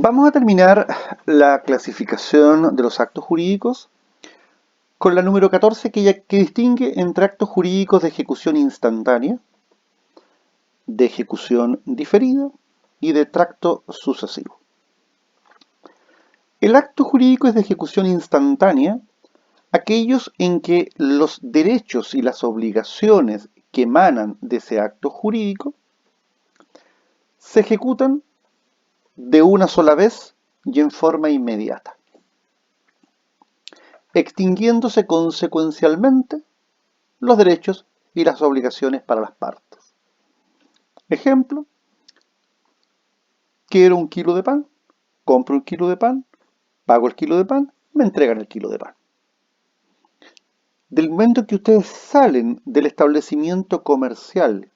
Vamos a terminar la clasificación de los actos jurídicos con la número 14 que distingue entre actos jurídicos de ejecución instantánea, de ejecución diferida y de tracto sucesivo. El acto jurídico es de ejecución instantánea aquellos en que los derechos y las obligaciones que emanan de ese acto jurídico se ejecutan de una sola vez y en forma inmediata, extinguiéndose consecuencialmente los derechos y las obligaciones para las partes. Ejemplo, quiero un kilo de pan, compro un kilo de pan, pago el kilo de pan, me entregan el kilo de pan. Del momento que ustedes salen del establecimiento comercial,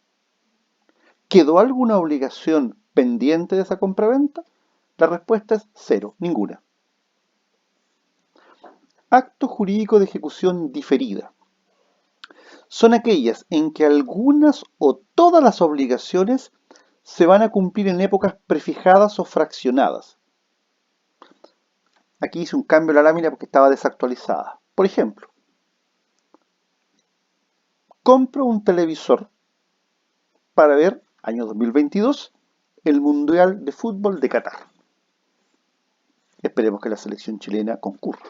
¿quedó alguna obligación pendiente de esa compraventa? La respuesta es cero, ninguna. Acto jurídico de ejecución diferida. Son aquellas en que algunas o todas las obligaciones se van a cumplir en épocas prefijadas o fraccionadas. Aquí hice un cambio en la lámina porque estaba desactualizada. Por ejemplo, compro un televisor para ver, año 2022, el Mundial de Fútbol de Qatar. Esperemos que la selección chilena concurra.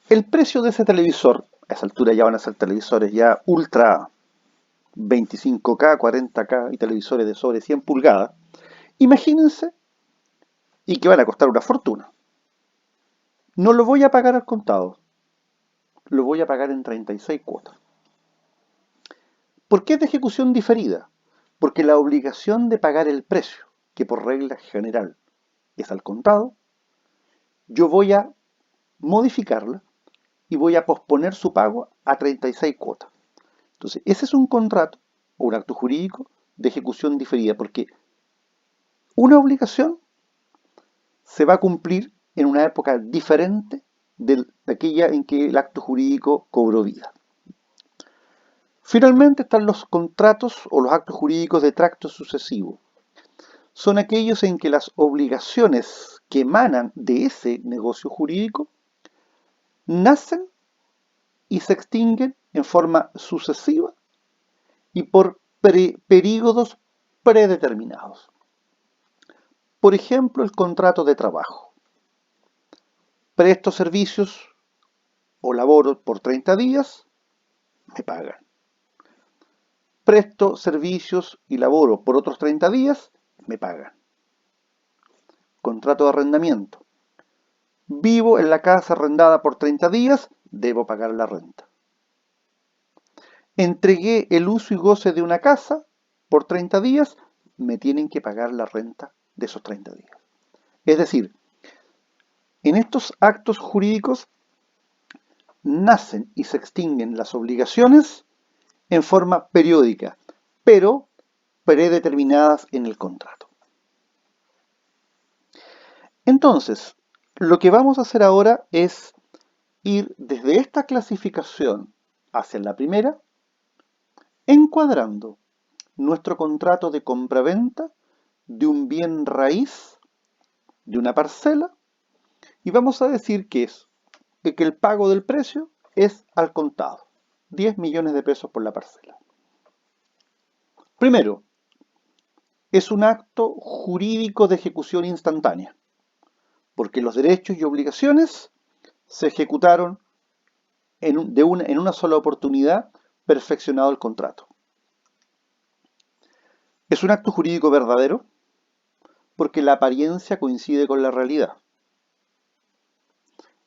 El precio de ese televisor, a esa altura ya van a ser televisores ya ultra 25K, 40K y televisores de sobre 100 pulgadas, imagínense, y que van a costar una fortuna. No lo voy a pagar al contado, lo voy a pagar en 36 cuotas. ¿Por qué es de ejecución diferida? Porque la obligación de pagar el precio, que por regla general es al contado, yo voy a modificarla y voy a posponer su pago a 36 cuotas. Entonces, ese es un contrato o un acto jurídico de ejecución diferida, porque una obligación se va a cumplir en una época diferente de aquella en que el acto jurídico cobró vida. Finalmente están los contratos o los actos jurídicos de tracto sucesivo. Son aquellos en que las obligaciones que emanan de ese negocio jurídico nacen y se extinguen en forma sucesiva y por períodos predeterminados. Por ejemplo, el contrato de trabajo. Presto servicios o laboro por 30 días, me pagan. Presto servicios y laboro por otros 30 días, me pagan. Contrato de arrendamiento. Vivo en la casa arrendada por 30 días, debo pagar la renta. Entregué el uso y goce de una casa por 30 días, me tienen que pagar la renta de esos 30 días. Es decir, en estos actos jurídicos nacen y se extinguen las obligaciones en forma periódica, pero predeterminadas en el contrato. Entonces, lo que vamos a hacer ahora es ir desde esta clasificación hacia la primera, encuadrando nuestro contrato de compraventa de un bien raíz, de una parcela, y vamos a decir que el pago del precio es al contado, 10 millones de pesos por la parcela. Primero, es un acto jurídico de ejecución instantánea, porque los derechos y obligaciones se ejecutaron en una sola oportunidad, perfeccionado el contrato. Es un acto jurídico verdadero, porque la apariencia coincide con la realidad.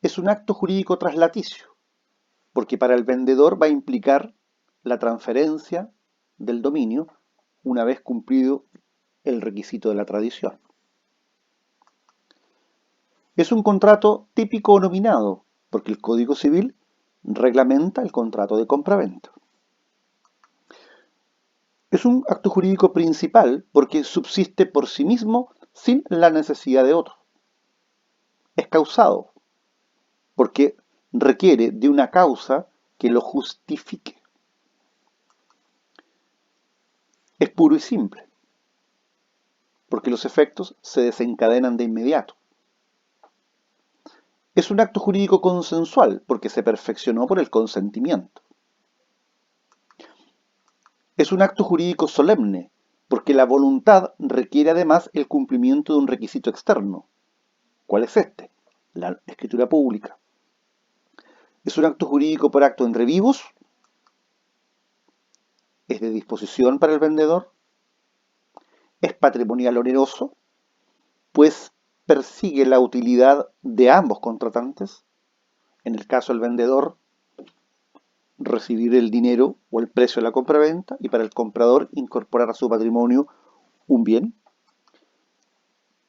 Es un acto jurídico traslaticio, porque para el vendedor va a implicar la transferencia del dominio una vez cumplido el requisito de la tradición. Es un contrato típico o nominado, porque el Código Civil reglamenta el contrato de compraventa. Es un acto jurídico principal porque subsiste por sí mismo sin la necesidad de otro. Es causado porque requiere de una causa que lo justifique. Es puro y simple, porque los efectos se desencadenan de inmediato. Es un acto jurídico consensual, porque se perfeccionó por el consentimiento. Es un acto jurídico solemne, porque la voluntad requiere además el cumplimiento de un requisito externo. ¿Cuál es este? La escritura pública. Es un acto jurídico por acto entre vivos, es de disposición para el vendedor, es patrimonial oneroso, pues persigue la utilidad de ambos contratantes. En el caso del vendedor, recibir el dinero o el precio de la compraventa, y para el comprador incorporar a su patrimonio un bien.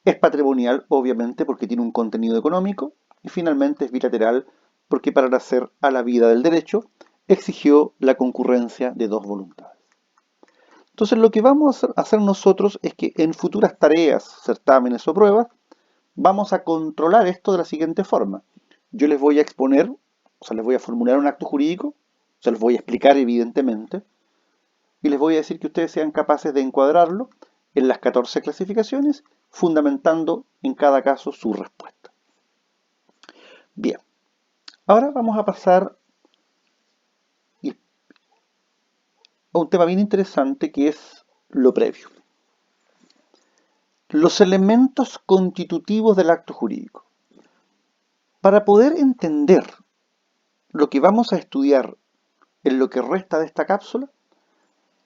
Es patrimonial, obviamente, porque tiene un contenido económico, y finalmente es bilateral, porque para nacer a la vida del derecho exigió la concurrencia de dos voluntades. Entonces lo que vamos a hacer nosotros es que en futuras tareas, certámenes o pruebas, vamos a controlar esto de la siguiente forma. Yo les voy a exponer, o sea, les voy a formular un acto jurídico, se los voy a explicar evidentemente, y les voy a decir que ustedes sean capaces de encuadrarlo en las 14 clasificaciones, fundamentando en cada caso su respuesta. Bien, ahora vamos a pasar a un tema bien interesante que es lo previo. Los elementos constitutivos del acto jurídico. Para poder entender lo que vamos a estudiar en lo que resta de esta cápsula,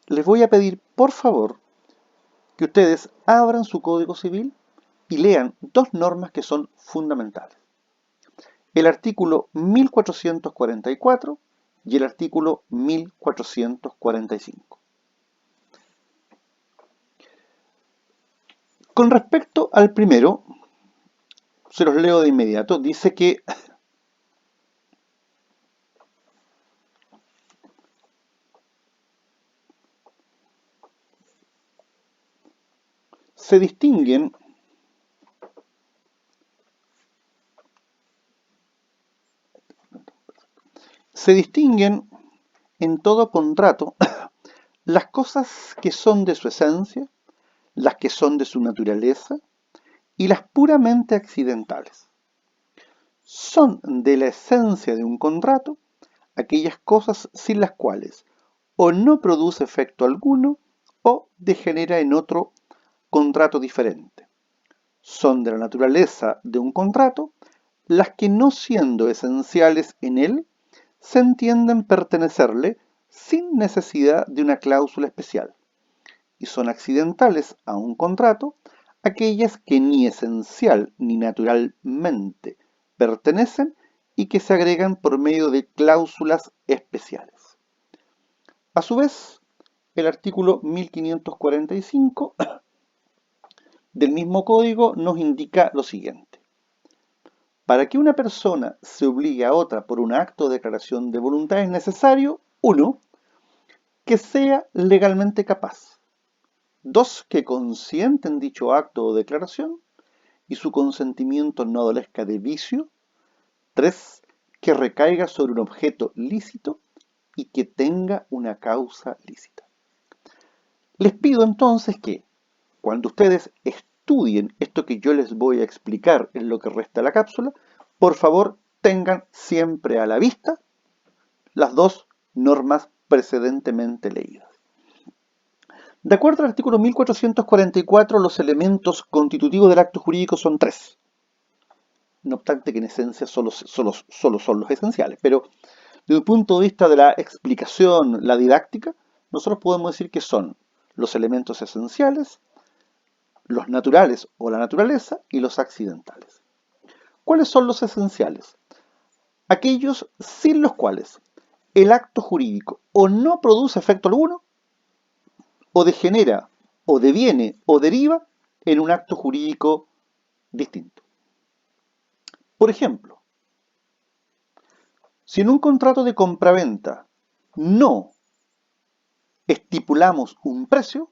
les voy a pedir, por favor, que ustedes abran su Código Civil y lean dos normas que son fundamentales. El artículo 1444 y el artículo 1445. Con respecto al primero, se los leo de inmediato, dice que se distinguen en todo contrato las cosas que son de su esencia, las que son de su naturaleza y las puramente accidentales. Son de la esencia de un contrato aquellas cosas sin las cuales o no produce efecto alguno o degenera en otro contrato diferente. Son de la naturaleza de un contrato las que, no siendo esenciales en él, se entienden pertenecerle sin necesidad de una cláusula especial, y son accidentales a un contrato aquellas que ni esencial ni naturalmente pertenecen y que se agregan por medio de cláusulas especiales. A su vez, el artículo 1545 del mismo código nos indica lo siguiente. Para que una persona se obligue a otra por un acto de declaración de voluntad es necesario, 1, que sea legalmente capaz, 2, que consiente en dicho acto o declaración y su consentimiento no adolezca de vicio, 3, que recaiga sobre un objeto lícito y que tenga una causa lícita. Les pido entonces que, cuando ustedes estudien esto que yo les voy a explicar en lo que resta de la cápsula, por favor tengan siempre a la vista las dos normas precedentemente leídas. De acuerdo al artículo 1444, los elementos constitutivos del acto jurídico son 3. No obstante que en esencia solo son los esenciales, pero desde el punto de vista de la explicación, la didáctica, nosotros podemos decir que son los elementos esenciales, los naturales o la naturaleza y los accidentales. ¿Cuáles son los esenciales? Aquellos sin los cuales el acto jurídico o no produce efecto alguno, o degenera, o deviene, o deriva en un acto jurídico distinto. Por ejemplo, si en un contrato de compraventa no estipulamos un precio,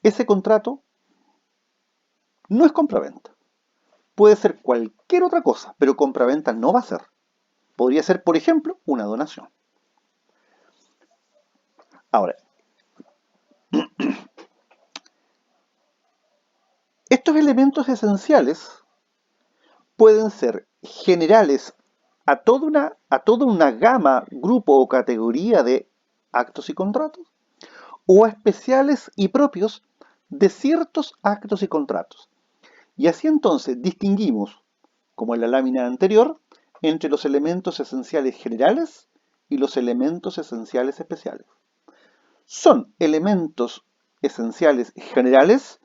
ese contrato no es compraventa. Puede ser cualquier otra cosa, pero compraventa no va a ser. Podría ser, por ejemplo, una donación. Ahora, Estos elementos esenciales pueden ser generales a toda una gama, grupo o categoría de actos y contratos, o especiales y propios de ciertos actos y contratos. Y así entonces distinguimos, como en la lámina anterior, entre los elementos esenciales generales y los elementos esenciales especiales. Son elementos esenciales generales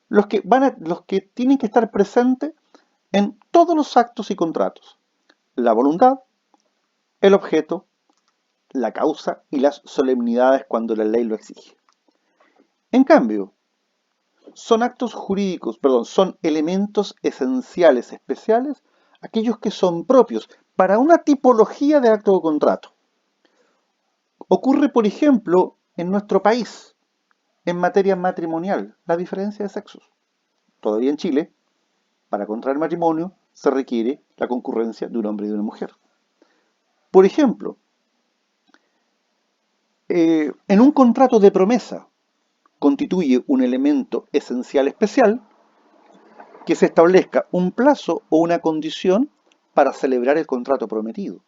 los que tienen que estar presentes en todos los actos y contratos. La voluntad, el objeto, la causa y las solemnidades cuando la ley lo exige. En cambio, son elementos esenciales especiales aquellos que son propios para una tipología de acto o contrato. Ocurre, por ejemplo, en nuestro país, en materia matrimonial, la diferencia de sexos. Todavía en Chile, para contraer matrimonio, se requiere la concurrencia de un hombre y de una mujer. Por ejemplo, en un contrato de promesa constituye un elemento esencial especial que se establezca un plazo o una condición para celebrar el contrato prometido.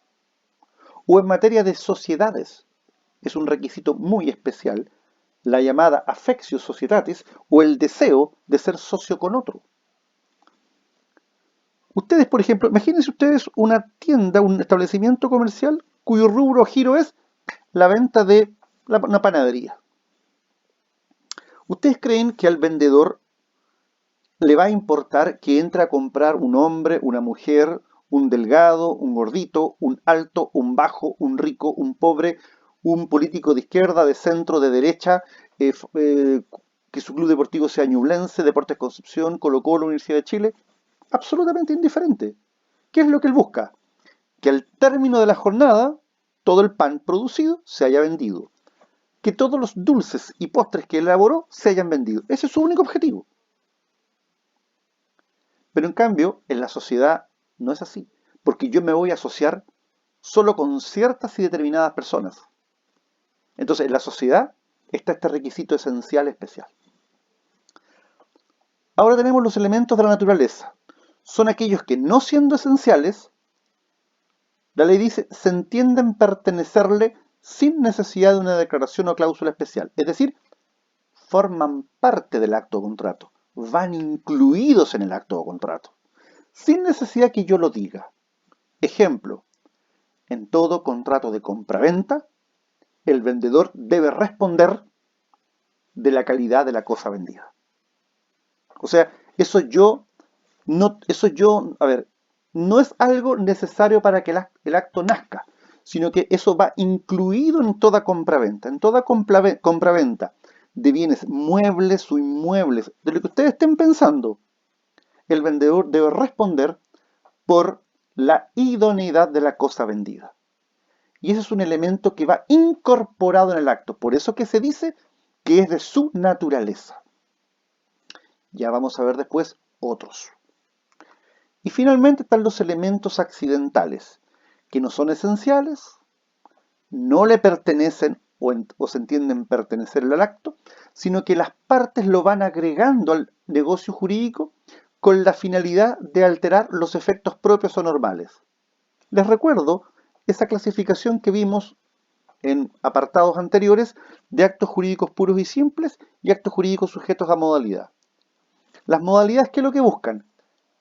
O en materia de sociedades, es un requisito muy especial la llamada affectio societatis o el deseo de ser socio con otro. Ustedes, por ejemplo, imagínense ustedes una tienda, un establecimiento comercial cuyo rubro o giro es la venta de una panadería. ¿Ustedes creen que al vendedor le va a importar que entre a comprar un hombre, una mujer, un delgado, un gordito, un alto, un bajo, un rico, un pobre, un político de izquierda, de centro, de derecha, que su club deportivo sea Ñublense, Deportes Concepción, Colo-Colo, Universidad de Chile? Absolutamente indiferente. ¿Qué es lo que él busca? Que al término de la jornada todo el pan producido se haya vendido. Que todos los dulces y postres que elaboró se hayan vendido. Ese es su único objetivo. Pero en cambio, en la sociedad no es así, porque yo me voy a asociar solo con ciertas y determinadas personas. Entonces, en la sociedad está este requisito esencial especial. Ahora tenemos los elementos de la naturaleza. Son aquellos que, no siendo esenciales, la ley dice, se entienden pertenecerle sin necesidad de una declaración o cláusula especial. Es decir, forman parte del acto o contrato, van incluidos en el acto o contrato, sin necesidad que yo lo diga. Ejemplo, en todo contrato de compraventa, el vendedor debe responder de la calidad de la cosa vendida. O sea, no es algo necesario para que el acto nazca, sino que eso va incluido en toda compraventa. En toda compraventa de bienes muebles o inmuebles, de lo que ustedes estén pensando, el vendedor debe responder por la idoneidad de la cosa vendida. Y ese es un elemento que va incorporado en el acto. Por eso que se dice que es de su naturaleza. Ya vamos a ver después otros. Y finalmente están los elementos accidentales, que no son esenciales, no le pertenecen o se entienden pertenecer al acto, sino que las partes lo van agregando al negocio jurídico con la finalidad de alterar los efectos propios o normales. Les recuerdo esa clasificación que vimos en apartados anteriores de actos jurídicos puros y simples y actos jurídicos sujetos a modalidad. Las modalidades, ¿qué es lo que buscan?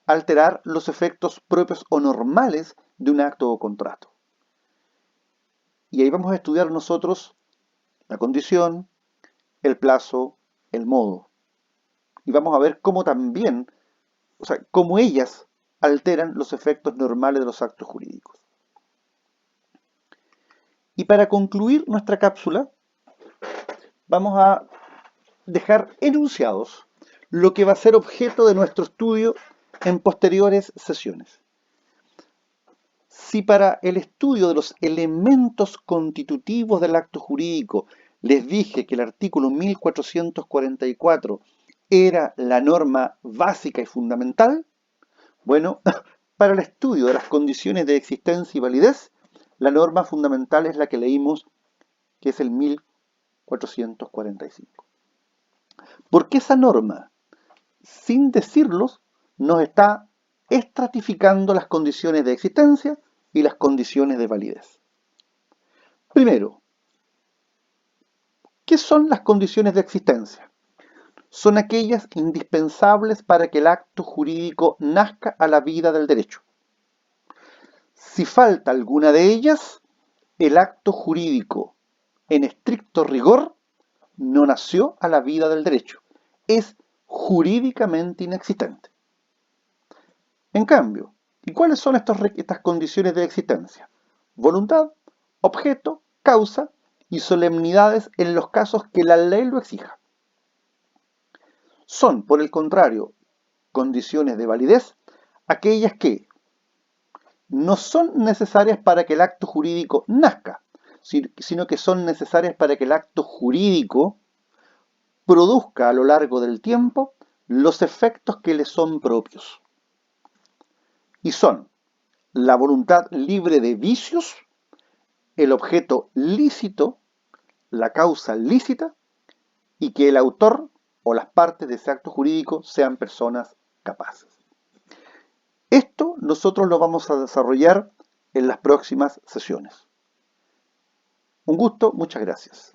Alterar los efectos propios o normales de un acto o contrato. Y ahí vamos a estudiar nosotros la condición, el plazo, el modo. Y vamos a ver cómo también, cómo ellas alteran los efectos normales de los actos jurídicos. Y para concluir nuestra cápsula, vamos a dejar enunciados lo que va a ser objeto de nuestro estudio en posteriores sesiones. Si para el estudio de los elementos constitutivos del acto jurídico les dije que el artículo 1444 era la norma básica y fundamental, bueno, para el estudio de las condiciones de existencia y validez, la norma fundamental es la que leímos, que es el 1445. ¿Por qué esa norma? sin decirlos, nos está estratificando las condiciones de existencia y las condiciones de validez. Primero, ¿qué son las condiciones de existencia? Son aquellas indispensables para que el acto jurídico nazca a la vida del derecho. Si falta alguna de ellas, el acto jurídico, en estricto rigor, no nació a la vida del derecho. Es jurídicamente inexistente. En cambio, ¿y cuáles son estas condiciones de existencia? Voluntad, objeto, causa y solemnidades en los casos que la ley lo exija. Son, por el contrario, condiciones de validez aquellas que no son necesarias para que el acto jurídico nazca, sino que son necesarias para que el acto jurídico produzca a lo largo del tiempo los efectos que le son propios. Y son la voluntad libre de vicios, el objeto lícito, la causa lícita y que el autor o las partes de ese acto jurídico sean personas capaces. Esto nosotros lo vamos a desarrollar en las próximas sesiones. Un gusto, muchas gracias.